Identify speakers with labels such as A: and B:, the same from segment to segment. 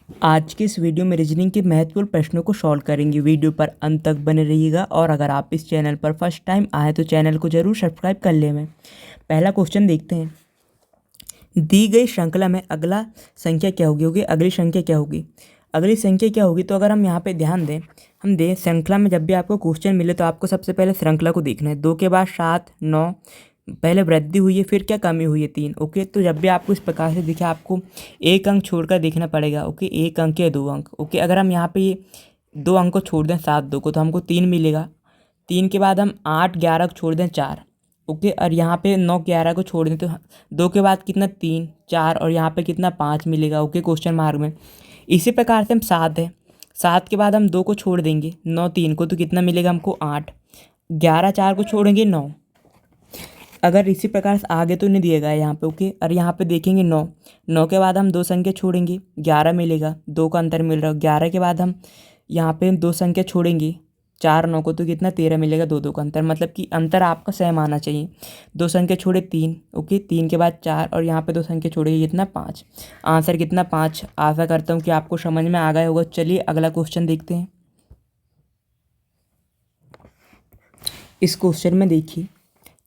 A: आज की इस वीडियो में रीजनिंग के महत्वपूर्ण प्रश्नों को सॉल्व करेंगे। वीडियो पर अंत तक बने रहिएगा और अगर आप इस चैनल पर फर्स्ट टाइम आए तो चैनल को जरूर सब्सक्राइब कर लें। पहला क्वेश्चन देखते हैं। दी गई श्रृंखला में अगला संख्या क्या होगी? अगली संख्या क्या होगी? अगली संख्या क्या होगी? तो अगर हम यहाँ पे ध्यान दें, हम दें श्रृंखला में जब भी आपको क्वेश्चन मिले तो आपको सबसे पहले श्रृंखला को देखना है। 2 के बाद 7, 9, पहले वृद्धि हुई है, फिर क्या कमी हुई है? 3। ओके, तो जब भी आपको इस प्रकार से दिखे आपको एक अंक छोड़कर देखना पड़ेगा। ओके, एक अंक या 2 अंक। ओके, अगर हम यहाँ पे ये 2 अंक को छोड़ दें 7, 2 को, तो हमको 3 मिलेगा। 3 के बाद हम 8, 11 को छोड़ दें 4। ओके, और यहाँ पे 9, 11 को छोड़ दें तो 2 के बाद कितना 3, 4 और यहाँ पे कितना 5 मिलेगा। ओके, क्वेश्चन मार्क में। इसी प्रकार से हम 7 है, 7 के बाद हम 2 को छोड़ देंगे, 9, 3 को, तो कितना मिलेगा हमको 8, 11, 4 को छोड़ेंगे 9। अगर इसी प्रकार से आगे तो नहीं दिया गया है यहाँ पे। ओके, और यहाँ पे देखेंगे 9, 9 के बाद हम 2 संख्या छोड़ेंगे, 11 मिलेगा, 2 का अंतर मिल रहा है। 11 के बाद हम यहाँ पे 2 संख्या छोड़ेंगे, 4, 9 को, तो कितना 13 मिलेगा, 2, 2 का अंतर, मतलब कि अंतर आपका सेम आना चाहिए। 2 संख्या छोड़े 3। ओके, 3 के बाद 4 और यहाँ पे 2 संख्या छोड़ेगी, कितना 5। आंसर कितना 5। आशा करता हूँ कि आपको समझ में आ गया होगा। चलिए अगला क्वेश्चन देखते हैं। इस क्वेश्चन में देखिए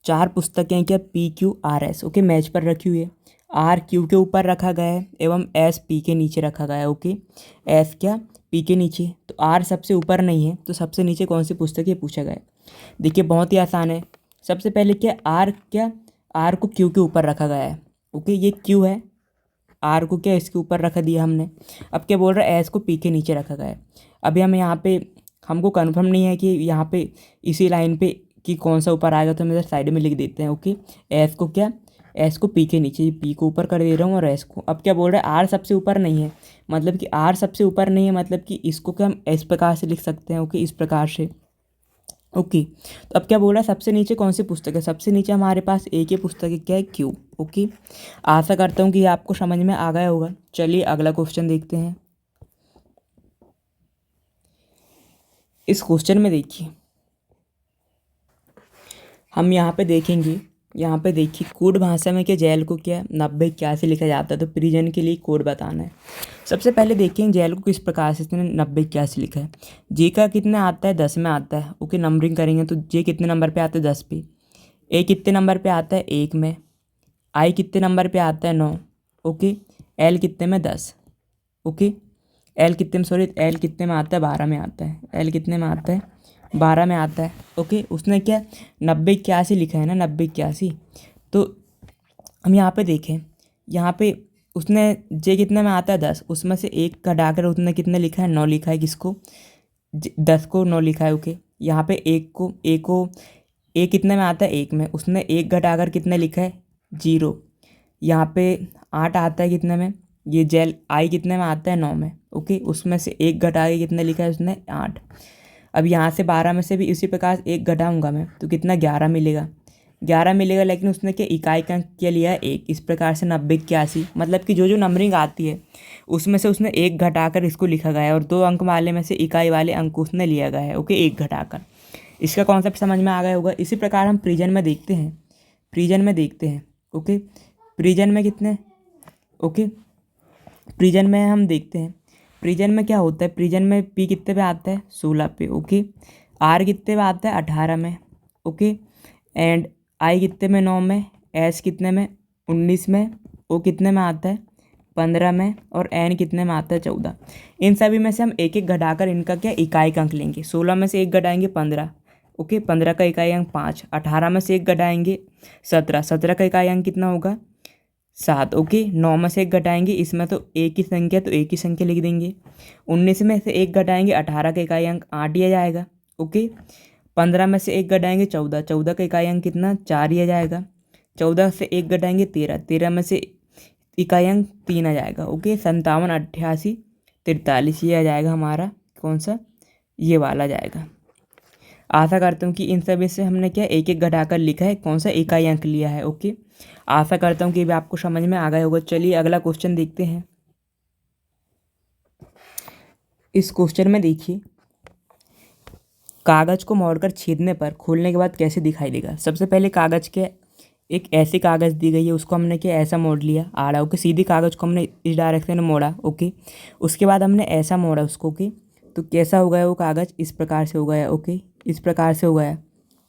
A: 4 पुस्तकें क्या PQRS ओके मैच पर रखी हुई है। R Q के ऊपर रखा गया है एवं S P के नीचे रखा गया है। ओके, S क्या P के नीचे, तो R सबसे ऊपर नहीं है, तो सबसे नीचे कौन सी पुस्तक है पूछा गया है। देखिए बहुत ही आसान है। सबसे पहले क्या R को Q के ऊपर रखा गया है। ओके, ये Q है, R को क्या इसके ऊपर रख दिया हमने। अब क्या बोल रहा है, S को P के नीचे रखा गया है। अभी हम यहाँ पे हमको कन्फर्म नहीं है कि यहाँ पे इसी लाइन पे कि कौन सा ऊपर आएगा, तो हम इधर साइड में लिख देते हैं। ओके, एस को पी के नीचे, पी को ऊपर कर दे रहा हूँ और एस को। अब क्या बोल रहा है, आर सबसे ऊपर नहीं है, मतलब कि आर सबसे ऊपर नहीं है, मतलब कि इसको क्या हम इस प्रकार से लिख सकते हैं। ओके, इस प्रकार से। ओके, तो अब क्या बोल रहा है, सबसे नीचे कौन सी पुस्तक है? सबसे नीचे हमारे पास एक ही पुस्तक है, क्या है, क्यू। ओके, आशा करता हूँ कि आपको समझ में आ गया होगा। चलिए अगला क्वेश्चन देखते हैं। इस क्वेश्चन में देखिए हम यहाँ पे देखेंगे, यहाँ पे देखिए कोड भाषा में क्या जेल को क्या 90 81 लिखा जाता है, तो प्रिजन के लिए कोड बताना है। सबसे पहले देखेंगे जेल को किस प्रकार से इसने 90 81 लिखा है। जे का कितना आता है, 10 में आता है। ओके, नंबरिंग करेंगे तो जे कितने नंबर पे आता है, 10 पे। ए कितने नंबर पे आता है, 1 में। आई कितने नंबर पे आता है, 9। ओके, एल कितने में, 10। ओके, एल कितने में आता है, 12 में आता है। एल कितने में आता है, 12 में आता है। ओके, उसने क्या 90 81 लिखा है ना, 90 81। तो हम यहाँ पे देखें, यहाँ पे उसने जे कितने में आता है, 10, उसमें से एक घटाकर उसने कितने लिखा है, 9 लिखा है। किसको, 10 को 9 लिखा है। ओके, यहाँ पे एक कितने में आता है, 1 में, उसने एक घटाकर कितने लिखा है, 0। यहाँ पे 8 आता है कितने में, ये जेल आई कितने में आता है, 9 में। ओके, उसमें से एक घटा के कितने लिखा है उसने, 8। अब यहाँ से 12 में से भी इसी प्रकार से एक घटाऊंगा मैं, तो कितना 11 मिलेगा, 11 मिलेगा। लेकिन उसने क्या इकाई का अंक क्या लिया है, 1। इस प्रकार से 90 81, मतलब कि जो जो नंबरिंग आती है उसमें से उसने एक घटाकर इसको लिखा गया है और 2 अंक वाले में से इकाई वाले अंक उसने लिया गया है। ओके, एक घटाकर। इसका कॉन्सेप्ट समझ में आ गया होगा। इसी प्रकार हम प्रिजन में देखते हैं। ओके, प्रिजन में कितने, ओके, प्रिजन में हम देखते हैं, प्रिजन में क्या होता है, प्रिजन में पी कितने पे आता है, 16 पे। ओके, आर कितने पे आता है, 18 में। ओके, एंड आई कितने में, 9 में। एस कितने में, 19 में। ओ कितने में आता है, 15 में। और एन कितने में आता है, 14। इन सभी में से हम एक एक घटाकर इनका क्या इकाई का अंक लेंगे। 16 में से एक घटाएंगे, 15। ओके, 15 का इकाई अंक 5। 18 में से एक घटाएंगे, 17। 17 का इकाई अंक कितना होगा, 7। ओके, 9 में से एक घटाएंगे, इसमें तो एक ही संख्या, तो एक ही संख्या लिख देंगे। 19 में से एक घटाएंगे, 18 का इकाई अंक 8 ही आ जाएगा। ओके, 15 में से एक घटाएंगे, 14। 14 का इकाई अंक कितना, 4 ही आ जाएगा। 14 से एक घटाएंगे, 13। 13 में से इकाई अंक 3 आ जाएगा। ओके, 57, 88, 43, ये आ जाएगा हमारा कौन सा, ये वाला जाएगा। आशा करता हूँ कि इन सभी से हमने क्या एक एक घटाकर लिखा है, कौन सा इकाई अंक लिया है। ओके, आशा करता हूँ कि भी आपको समझ में आ गया होगा। चलिए अगला क्वेश्चन देखते हैं। इस क्वेश्चन में देखिए कागज को मोड़कर छेदने पर खोलने के बाद कैसे दिखाई देगा। सबसे पहले कागज के एक ऐसी कागज़ दी गई है, उसको हमने क्या ऐसा मोड़ लिया आड़ा, ओके। सीधी कागज़ को हमने इस डायरेक्शन में मोड़ा, ओके। उसके बाद हमने ऐसा मोड़ा उसको, ओके। तो कैसा हो गया वो कागज़, इस प्रकार से हो गया, ओके। इस प्रकार से हो गया,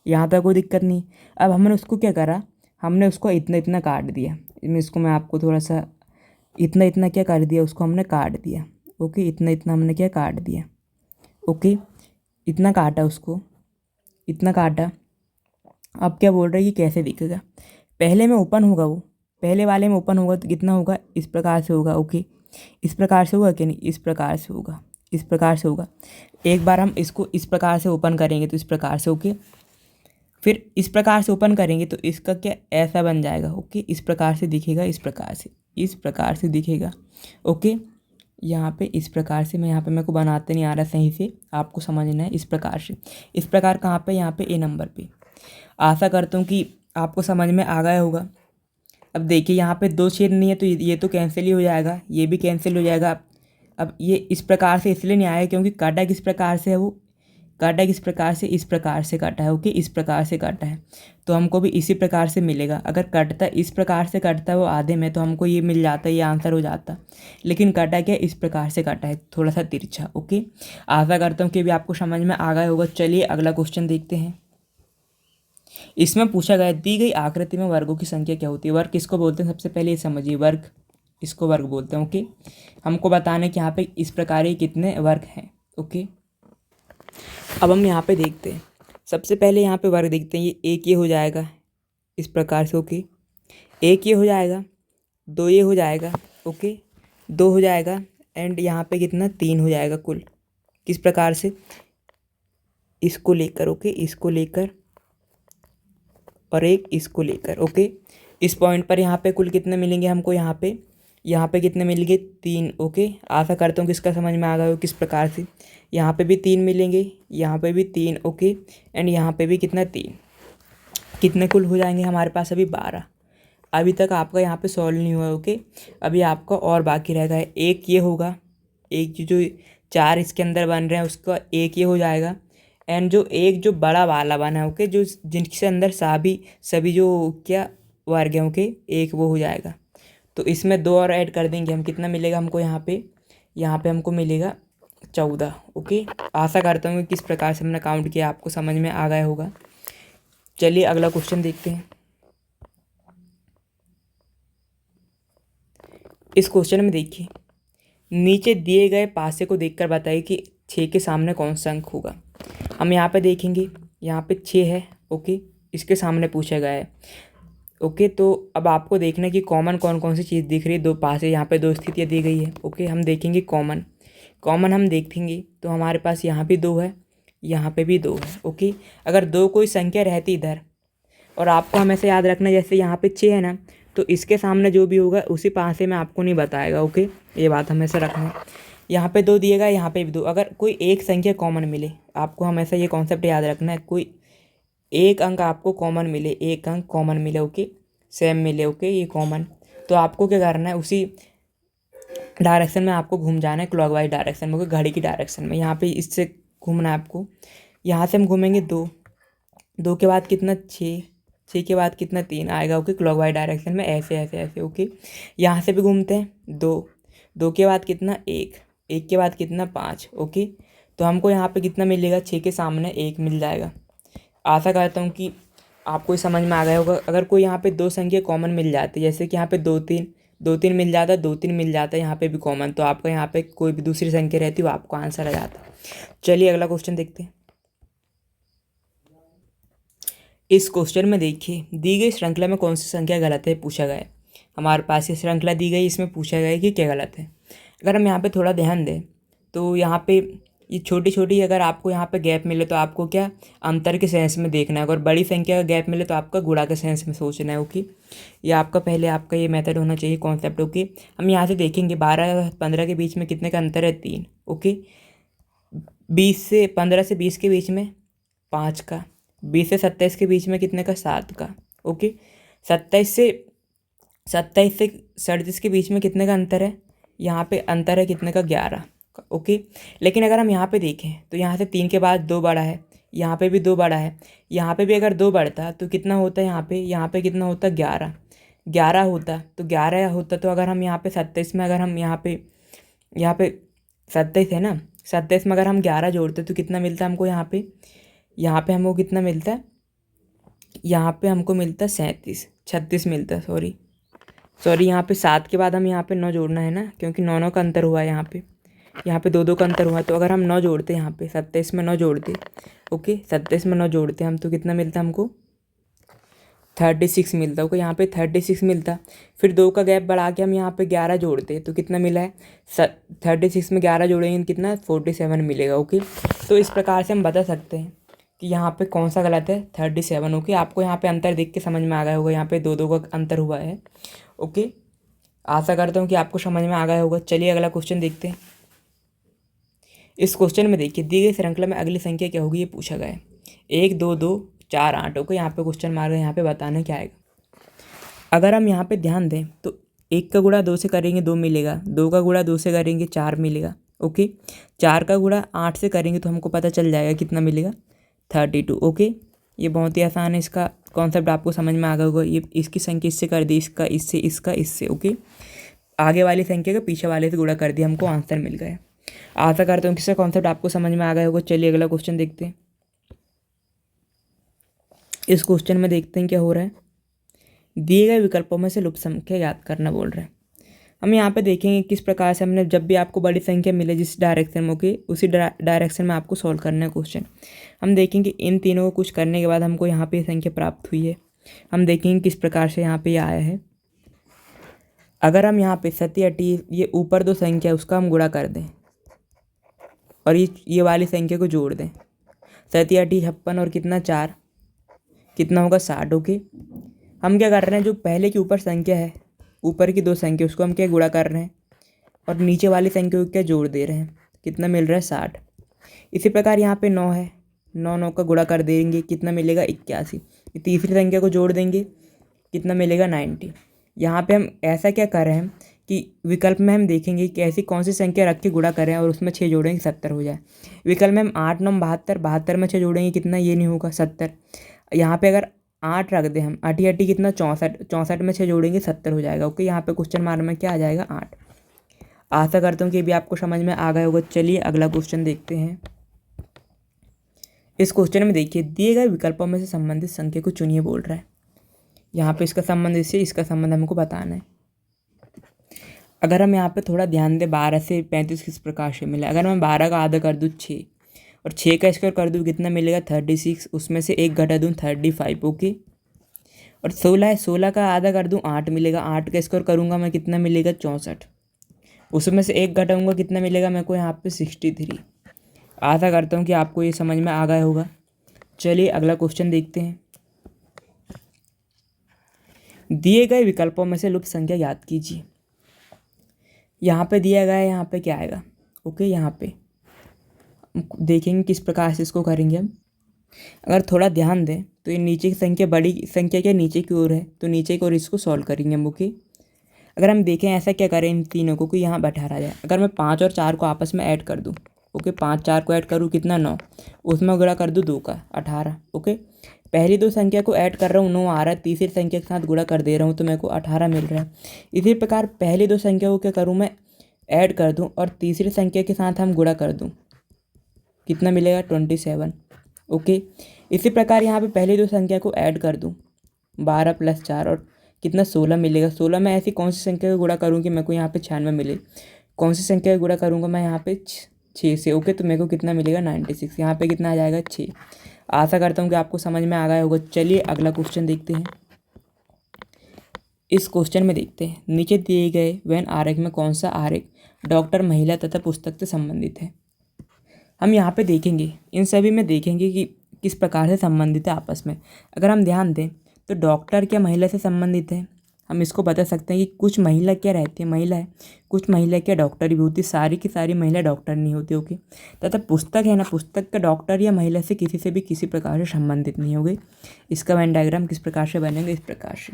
A: यहाँ तक कोई दिक्कत नहीं। अब हमने उसको क्या करा, हमने उसको इतना इतना काट दिया। इसको मैं आपको थोड़ा सा इतना इतना क्या कर दिया, उसको हमने काट दिया, ओके। इतना इतना हमने क्या काट दिया, ओके। इतना काटा उसको, इतना काटा। अब क्या बोल रहा है कि कैसे दिखेगा, पहले में ओपन होगा, वो पहले वाले में ओपन होगा तो कितना होगा, इस प्रकार से होगा, ओके। इस प्रकार से होगा कि नहीं, इस प्रकार से होगा, इस प्रकार से होगा। एक बार हम इसको इस प्रकार से ओपन करेंगे तो इस प्रकार से, ओके। फिर इस प्रकार से ओपन करेंगे तो इसका क्या ऐसा बन जाएगा, ओके। इस प्रकार से दिखेगा, इस प्रकार से, इस प्रकार से दिखेगा, ओके। यहाँ पे इस प्रकार से, मैं यहाँ पे मेरे को बनाते नहीं आ रहा सही से, आपको समझना है। इस प्रकार से, इस प्रकार कहाँ पे, यहाँ पे ए नंबर पे। आशा करता हूँ कि आपको समझ में आ गया होगा। अब देखिए यहाँ पे दो छेद नहीं है तो ये तो कैंसिल ही हो जाएगा, ये भी कैंसिल हो जाएगा। अब ये इस प्रकार से इसलिए नहीं आएगा क्योंकि काटा किस प्रकार से है, वो काटा किस प्रकार से, इस प्रकार से काटा है, ओके। इस प्रकार से काटा है तो हमको भी इसी प्रकार से मिलेगा। अगर कटता इस प्रकार से कटता है वो आधे में तो हमको ये मिल जाता, ये आंसर हो जाता। लेकिन काटा क्या, इस प्रकार से काटा है, थोड़ा सा तिरछा, ओके। आशा करता हूँ कि भी आपको समझ में आ गया होगा। चलिए अगला क्वेश्चन देखते हैं। इसमें पूछा गया दी गई आकृति में वर्गों की संख्या क्या होती है। वर्ग किसको बोलते हैं, सबसे पहले ये समझिए, वर्ग इसको वर्ग बोलते हैं, ओके। हमको बताना है कि यहाँ पे इस प्रकार ये कितने वर्ग हैं, ओके। अब हम यहाँ पे देखते हैं, सबसे पहले यहाँ पे वर्ग देखते हैं। ये एक ये हो जाएगा इस प्रकार से, ओके। एक ये हो जाएगा, दो ये हो जाएगा, ओके। दो हो जाएगा एंड यहाँ पे कितना, तीन हो जाएगा कुल। किस प्रकार से, इसको लेकर, ओके, इसको लेकर और एक इसको लेकर, ओके। इस पॉइंट पर यहाँ पे कुल कितने मिलेंगे हमको, यहाँ पे कितने मिलेंगे, तीन, ओके। आशा करता हूँ कि इसका समझ में आ गया हो किस प्रकार से। यहाँ पे भी तीन मिलेंगे, यहाँ पे भी तीन, ओके। एंड यहाँ पे भी कितना, तीन। कितने कुल हो जाएंगे हमारे पास, अभी 12। अभी तक आपका यहाँ पे सॉल्व नहीं हुआ, ओके। अभी आपका और बाकी रह गया, एक ये होगा, एक जो चार इसके अंदर बन रहे हैं उसका एक ये हो जाएगा। एंड जो एक जो बड़ा वाला बना है, ओके, जो जिनके अंदर सभी जो क्या वर्ग हैं, ओके, एक वो हो जाएगा। तो इसमें दो और ऐड कर देंगे हम, कितना मिलेगा हमको यहाँ पे हमको मिलेगा 14, ओके। आशा करता हूँ कि किस प्रकार से हमने काउंट किया आपको समझ में आ गया होगा। चलिए अगला क्वेश्चन देखते हैं। इस क्वेश्चन में देखिए, नीचे दिए गए पासे को देखकर बताइए कि 6 के सामने कौन सा अंक होगा। हम यहाँ पे देखेंगे, यहाँ पे 6 है, ओके। इसके सामने पूछा गया है, ओके। तो अब आपको देखना है कि कॉमन कौन कौन सी चीज़ दिख रही है। दो पासे, यहाँ पे दो स्थितियाँ दी गई है, ओके। हम देखेंगे कॉमन हम देखेंगे तो हमारे पास यहाँ भी 2 है, यहाँ पे भी 2 है, ओके। अगर दो कोई संख्या रहती इधर, और आपको हमेशा याद रखना जैसे यहाँ पे 6 है ना, तो इसके सामने जो भी होगा उसी पासे में आपको नहीं बताएगा, ओके। ये बात हमेशा रखना है। यहाँ पे 2 दिएगा, यहाँ पे भी 2। अगर कोई एक संख्या कॉमन मिले, आपको हमेशा ये कॉन्सेप्ट याद रखना है, कोई एक अंक आपको कॉमन मिले, एक अंक कॉमन मिले, ओके, सेम मिले, ओके, ये कॉमन, तो आपको क्या करना है, उसी डायरेक्शन में आपको घूम जाना है, क्लॉकवाइज डायरेक्शन में, घड़ी की डायरेक्शन में। यहाँ पे इससे घूमना है आपको। यहाँ से हम घूमेंगे 2, 2 के बाद कितना, 6, 6 के बाद कितना, 3 आएगा, ओके, क्लॉकवाइज डायरेक्शन में, ऐसे ऐसे ऐसे, ओके। यहाँ से भी घूमते हैं, 2, 2 के बाद कितना, 1, 1 के बाद कितना, 5, ओके। तो हमको यहाँ पे कितना मिलेगा, 6 के सामने 1 मिल जाएगा। आशा करता हूँ कि आपको समझ में आ गया होगा। अगर कोई यहाँ पे दो संख्या कॉमन मिल जाती है, जैसे कि यहाँ पे 2 3, 2 3 मिल जाता है, 2 3 मिल जाता है यहाँ पे भी कॉमन, तो आपका यहाँ पे कोई भी दूसरी संख्या रहती है वो आपको आंसर आ जाता। चलिए अगला क्वेश्चन देखते हैं। इस क्वेश्चन में देखिए, दी गई श्रृंखला में कौन सी संख्या गलत है पूछा गया है। हमारे पास ये श्रृंखला दी गई, इसमें पूछा गया है कि क्या गलत है। अगर हम यहाँ पे थोड़ा ध्यान दें तो यहाँ पे ये छोटी छोटी अगर आपको यहाँ पे गैप मिले तो आपको क्या अंतर के सेंस में देखना है। अगर बड़ी संख्या का गैप मिले तो आपका गुणा के सेंस में सोचना है, ओके। ये आपका पहले आपका ये मेथड होना चाहिए, कॉन्सेप्ट, ओके। हम यहाँ से देखेंगे 12 और 15 के बीच में कितने का अंतर है, 3, ओके। 15 से 20 के बीच में 5 का, 20 से 27 के बीच में कितने का, 7 का, ओके। 27 से 37 के बीच में कितने का अंतर है, यहाँ पे अंतर है कितने का, 11 का, ओके। लेकिन अगर हम यहाँ पे देखें तो यहाँ से 3 के बाद 2 बड़ा है, यहाँ पे भी 2 बढ़ा है, यहाँ पे भी अगर 2 बढ़ता तो कितना होता है, यहाँ पे कितना होता, 11 11 होता। तो 11 होता, तो अगर हम यहाँ पे 27 में, अगर हम यहाँ पे 27 है ना, 27 में अगर हम 11 जोड़ते तो कितना मिलता हमको, यहाँ पे हमको कितना मिलता है, यहाँ पे हमको मिलता है 36 मिलता है, सॉरी यहाँ पे 7 के बाद हम यहाँ पे 9 जोड़ना है ना, क्योंकि 9 का अंतर हुआ है, यहाँ पे 2 का अंतर हुआ है। तो अगर हम 9 जोड़ते, यहाँ पे 27 में 9 जोड़ते, ओके 27 में 9 जोड़ते हम, तो कितना मिलता हमको, 36 मिलता। ओके, यहाँ पे 36 मिलता। फिर 2 का गैप बढ़ा के हम यहाँ पे 11 जोड़ते तो कितना मिला है, 36 में 11 जोड़ेंगे कितना, 47 मिलेगा। ओके, तो इस प्रकार से हम बता सकते हैं कि यहाँ पे कौन सा गलत है, 37। ओके, आपको यहाँ पे अंतर देख के समझ में आ गया होगा, यहाँ पे 2 का अंतर हुआ है। ओके, आशा करता हूँ कि आपको समझ में आ गया होगा। चलिए अगला क्वेश्चन देखते हैं। इस क्वेश्चन में देखिए, दी गई श्रृंखला में अगली संख्या क्या होगी, ये पूछा गया है। 1 2 2 4 8। ओके, यहाँ पे क्वेश्चन मार्क है, यहाँ पे बताना क्या आएगा। अगर हम यहाँ पे ध्यान दें तो 1 का गुणा 2 से करेंगे 2 मिलेगा, 2 का गुणा 2 से करेंगे 4 मिलेगा। ओके, 4 का गुणा 8 से करेंगे तो हमको पता चल जाएगा कितना मिलेगा, 32। ओके, ये बहुत ही आसान है, इसका कॉन्सेप्ट आपको समझ में आ गया होगा। ये इसकी संख्या इससे कर दी, इसका इससे, इसका इससे। ओके, आगे वाली संख्या का पीछे वाले से गुणा कर दिया, हमको आंसर मिल गया। आशा करता हूँ कि इसका कॉन्सेप्ट आपको समझ में आ गया होगा। चलिए अगला क्वेश्चन देखते हैं। इस क्वेश्चन में देखते हैं क्या हो रहा है। दिए गए विकल्पों में से लुप्त संख्या याद करना बोल रहे हैं। हम यहाँ पे देखेंगे किस प्रकार से हमने, जब भी आपको बड़ी संख्या मिले जिस डायरेक्शन में, ओके, उसी डायरेक्शन में आपको सॉल्व करना है क्वेश्चन। हम देखेंगे इन तीनों को कुछ करने के बाद हमको यहाँ पे संख्या प्राप्त हुई है। हम देखेंगे किस प्रकार से यहाँ पे ये आया है। अगर हम यहाँ पे 87, ये ऊपर 2 संख्या उसका हम गुणा कर दें और ये वाली संख्या को जोड़ दें, 87 56 और कितना 4, कितना होगा 60। ओके, हम क्या कर रहे हैं, जो पहले की ऊपर संख्या है, ऊपर की 2 संख्या उसको हम क्या गुणा कर रहे हैं और नीचे वाली संख्या को क्या जोड़ दे रहे हैं, कितना मिल रहा है 60। इसी प्रकार यहाँ पे 9 है, 9 का गुणा कर देंगे, कितना मिलेगा 81। तीसरी संख्या को जोड़ देंगे, कितना मिलेगा 90। यहाँ पे हम ऐसा क्या कर रहे हैं कि विकल्प में हम देखेंगे कि ऐसी कौन सी संख्या रख के गुणा करें और उसमें 6 जोड़ेंगे 70 हो जाए। विकल्प में हम 8 9 72, 72 में 6 जोड़ेंगे कितना, ये नहीं होगा 70। यहाँ पे अगर 8 रख दें हम, 8 8 कितना 64, 64 में 6 जोड़ेंगे 70 हो जाएगा। ओके, यहाँ पे क्वेश्चन मार्क में क्या आ जाएगा, 8। आशा करता हूँ कि भी आपको समझ में आ गया होगा। चलिए अगला क्वेश्चन देखते हैं। इस क्वेश्चन में देखिए, दिए गए विकल्पों में से संबंधित संख्या को चुनिए बोल रहा है। यहाँ पे इसका संबंध इससे, इसका संबंध हमको बताना है। अगर हम यहाँ पे थोड़ा ध्यान दें, 12 से 35 किस प्रकार से मिला। अगर मैं 12 का आधा कर दूँ 6 और 6 का स्क्वायर कर दूँ, कितना मिलेगा 36, उसमें से 1 घटा दूँ 35। ओके, और 16 है, 16 का आधा कर दूँ 8 मिलेगा, 8 का स्क्वायर करूँगा मैं, कितना मिलेगा 64, उसमें से 1 घटाऊँगा, कितना मिलेगा मेरे को यहाँ पे 63। आशा करता हूँ कि आपको ये समझ में आ गया होगा। चलिए अगला क्वेश्चन देखते हैं। दिए गए विकल्पों में से लुप्त संख्या याद कीजिए। यहाँ पे दिया गया है, यहाँ पे क्या आएगा। ओके, यहाँ पे देखेंगे किस प्रकार से इसको करेंगे हम। अगर थोड़ा ध्यान दें तो ये नीचे की संख्या, बड़ी संख्या क्या नीचे की ओर है, तो नीचे की ओर इसको सॉल्व करेंगे हम। ओके, अगर हम देखें ऐसा क्या करें इन तीनों को कि यहाँ बैठा रहा जाए। अगर मैं 5 और 4 को आपस में ऐड कर दूँ, ओके, 5 4 को ऐड करूँ कितना 9, उसमें गुणा कर दूँ 2 का 18। ओके, पहली 2 संख्या को ऐड कर रहा हूँ 9 आ रहा है, तीसरी संख्या के साथ गुणा कर दे रहा हूँ तो मेरे को 18 मिल रहा है। इसी प्रकार पहली 2 संख्या को क्या करूँ मैं, ऐड कर दूँ और तीसरी संख्या के साथ हम गुणा कर दूँ, कितना मिलेगा 27। ओके, इसी प्रकार यहाँ पे पहली 2 संख्या को ऐड कर दूँ, 12 + 4 और कितना 16 मिलेगा। 16 में ऐसी कौन सी संख्या का गुणा करूँ कि मेरे को यहाँ पे 96 मिले। कौन सी संख्या का गुणा करूँगा मैं यहाँ पे 6 से। ओके, तो मेरे को कितना मिलेगा 96। यहाँ पे कितना आ जाएगा 6। आशा करता हूँ कि आपको समझ में आ गया होगा। चलिए अगला क्वेश्चन देखते हैं। इस क्वेश्चन में देखते हैं, नीचे दिए गए वेन आरेख में कौन सा आरेख डॉक्टर, महिला तथा पुस्तक से संबंधित है। हम यहाँ पे देखेंगे, इन सभी में देखेंगे कि किस प्रकार से संबंधित है आपस में। अगर हम ध्यान दें तो डॉक्टर क्या महिला से संबंधित है। हम इसको बता सकते हैं कि कुछ महिला क्या रहती है, महिला है, कुछ महिला क्या डॉक्टर भी होती, सारी की सारी महिला डॉक्टर नहीं होती। ओके, तथा पुस्तक है ना, पुस्तक का डॉक्टर या महिला से किसी से भी किसी प्रकार से संबंधित नहीं होगी। इसका वेन डायग्राम किस प्रकार से बनेगा, इस प्रकार से।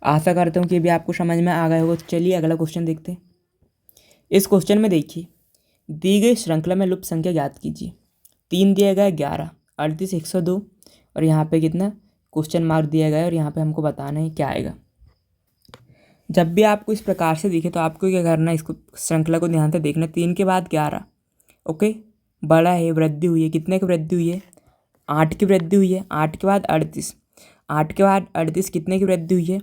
A: आशा करता हूँ कि भी आपको समझ में आ गया होगा। चलिए अगला क्वेश्चन देखते हैं। इस क्वेश्चन में देखिए, दी गई श्रृंखला में लुप्त संख्या याद कीजिए। 3 दिया गया, 11, 38 102 और यहाँ पे कितना क्वेश्चन मार्क दिया गया है और यहाँ पे हमको बताना है क्या आएगा। जब भी आपको इस प्रकार से दिखे तो आपको क्या करना है, इसको श्रृंखला को ध्यान से देखना। 3 के बाद 11, ओके, बड़ा है, वृद्धि हुई है, कितने की वृद्धि हुई है, 8 की वृद्धि हुई है। 8 के बाद 38, 8 के बाद 38 कितने की वृद्धि हुई है,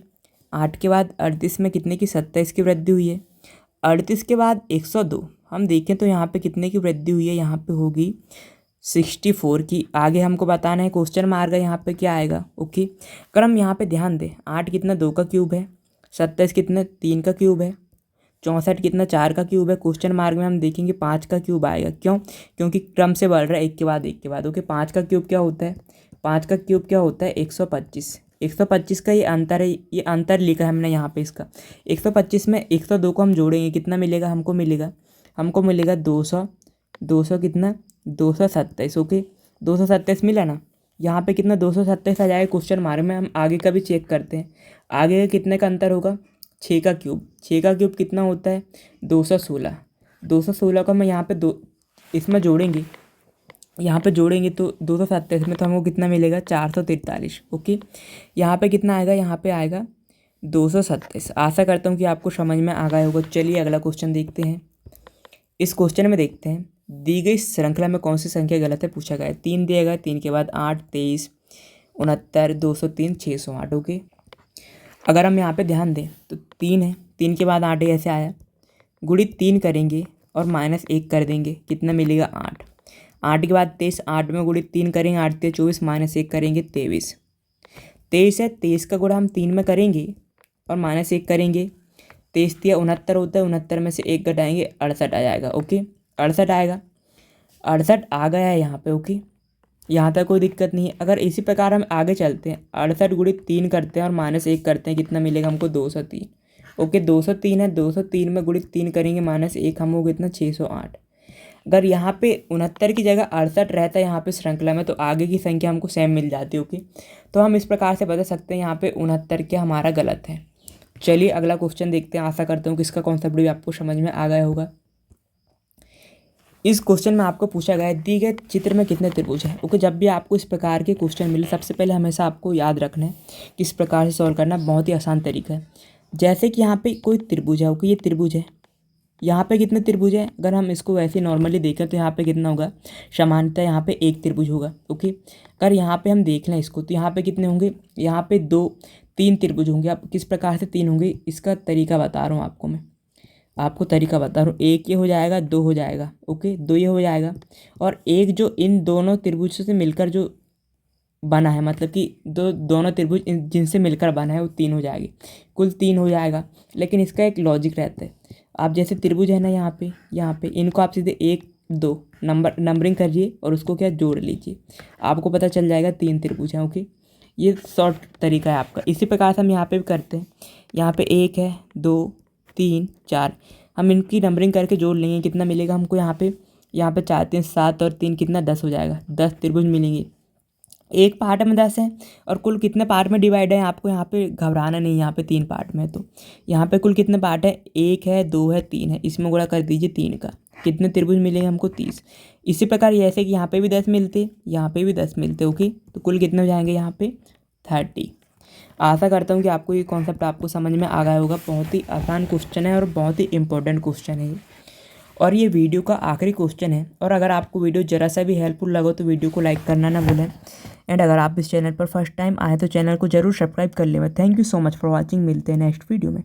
A: 8 के बाद 38 में कितने की 27 की वृद्धि हुई है। 38 के बाद 102 हम देखें तो यहाँ पे कितने की वृद्धि हुई है, यहाँ पे होगी 64 की। आगे हमको बताना है, क्वेश्चन मार्क है, यहाँ पे क्या आएगा, ओके। अगर हम यहाँ पे ध्यान दें, 8 कितना 2 का क्यूब है, 27 कितना 3 का क्यूब है, 64 कितना 4 का क्यूब है। क्वेश्चन मार्क में हम देखेंगे 5 का क्यूब आएगा, क्यों, क्योंकि क्रम से बढ़ रहा है एक के बाद एक के बाद, ओके। 5 का क्यूब क्या होता है, 5 का क्यूब क्या होता है 125। 125 का ये अंतर है, ये अंतर लिखा है हमने यहाँ पे इसका। 125 में 102 को हम जोड़ेंगे, कितना मिलेगा हमको मिलेगा 200, 200 कितना 227, ओके। 227 मिला ना, यहाँ पे कितना 227 आ जाएगा क्वेश्चन मार्क में। हम आगे का भी चेक करते हैं, आगे कितने का अंतर होगा, 6 का क्यूब। 6 का क्यूब कितना होता है 216। 216 को हम यहाँ पे इसमें जोड़ेंगे, यहाँ पे जोड़ेंगे तो 227 में तो हमको कितना मिलेगा 443, ओके। यहाँ पे कितना आएगा, यहाँ पे आएगा 227। आशा करता हूँ कि आपको समझ में आ गया होगा। चलिए अगला क्वेश्चन देखते हैं। इस क्वेश्चन में देखते हैं, दी गई श्रृंखला में कौन सी संख्या गलत है पूछा गया है। 3 दिया गया, 3 के बाद 8, 23, 69, 203, 608, ओके। अगर हम यहाँ पे ध्यान दें तो 3 है, 3 के बाद 8 ऐसे आया, गुणित 3 करेंगे और -1 कर देंगे, कितना मिलेगा 8। 8 के बाद 23, 8 में गुणित 3 करेंगे, 8 3 24, -1 करेंगे 23। 23 है, 23 का गुणा हम 3 में करेंगे और -1 करेंगे, 23 3 69 होता है, 69 में से 1 घटाएंगे 68 आ जाएगा, ओके। 68 आएगा, 68 आ गया है यहाँ पे, ओके। यहाँ तक कोई दिक्कत नहीं है। अगर इसी प्रकार हम आगे चलते हैं, 68 गुणित 3 करते हैं और -1 करते हैं, कितना मिलेगा हमको 203, ओके। 203 है, 203 में गुणित 3 करेंगे, -1 हम होगा कितना 608। अगर यहाँ पे 69 की जगह 68 रहता है यहाँ पे श्रृंखला में, तो आगे की संख्या हमको सेम मिल जाती है, ओके। तो हम इस प्रकार से बता सकते हैं यहाँ पे 69 क्या हमारा गलत है। चलिए अगला क्वेश्चन देखते हैं। आशा करता हूँ कि इसका कॉन्सेप्ट भी आपको समझ में आ गया होगा। इस क्वेश्चन में आपको पूछा गया है, दी गए चित्र में कितने त्रिभुज हैं, ओके। जब भी आपको इस प्रकार के क्वेश्चन मिले, सबसे पहले हमेशा आपको याद रखना है किस प्रकार से सॉल्व करना, बहुत ही आसान तरीका है। जैसे कि यहाँ पे कोई त्रिभुज है, ओके, ये त्रिभुज है, यहाँ पे कितने त्रिभुज है, अगर हम इसको वैसे नॉर्मली देखें तो यहाँ पे कितना होगा, सामान्यतः यहाँ पे एक त्रिभुज होगा, ओके। अगर यहाँ पे हम देख लें इसको तो यहाँ पे कितने होंगे, यहाँ पे 2 3 त्रिभुज होंगे। अब किस प्रकार से 3 होंगे, इसका तरीका बता रहा हूँ आपको मैं, आपको तरीका बता रहा हूँ। एक ये हो जाएगा, 2 हो जाएगा, ओके, 2 ये हो जाएगा, और एक जो इन दोनों त्रिभुजों से मिलकर जो बना है, मतलब कि दोनों त्रिभुज जिनसे मिलकर बना है वो 3 हो जाएगी, कुल 3 हो जाएगा। लेकिन इसका एक लॉजिक रहता है, आप जैसे त्रिभुज है ना यहाँ पे इनको आप सीधे 1 2 नंबरिंग करिए और उसको क्या जोड़ लीजिए, आपको पता चल जाएगा 3 त्रिभुज हैं, ओके। ये शॉर्ट तरीका है आपका। इसी प्रकार से हम यहाँ पे भी करते हैं। यहाँ पे 1 है, 2 3 4, हम इनकी नंबरिंग करके जोड़ लेंगे, कितना मिलेगा हमको यहाँ पे 4 3 7 और 3 कितना 10 हो जाएगा, 10 त्रिभुज मिलेंगे। एक पार्ट में 10 है और कुल कितने पार्ट में डिवाइड है, आपको यहाँ पे घबराना नहीं, यहाँ पे 3 पार्ट में है, तो यहाँ पे कुल कितने पार्ट है, 1 है, 2 है, 3 है, इसमें गुणा कर दीजिए 3 का, कितने त्रिभुज मिलेंगे हमको 30। इसी प्रकार जैसे कि यहाँ पे भी 10 मिलते, यहाँ पे भी 10 मिलते, ओके। तो कुल कितने हो जाएंगे यहाँ पे 30। आशा करता हूँ कि आपको ये कॉन्सेप्ट आपको समझ में आ गया होगा। बहुत ही आसान क्वेश्चन है और बहुत ही इंपॉर्टेंट क्वेश्चन है ये, और ये वीडियो का आखिरी क्वेश्चन है। और अगर आपको वीडियो ज़रा सा भी हेल्पफुल लगा तो वीडियो को लाइक करना ना भूलें। एंड अगर आप इस चैनल पर फर्स्ट टाइम आए तो चैनल को जरूर सब्सक्राइब कर लें। Thank you so much for watching. मिलते हैं नेक्स्ट वीडियो में।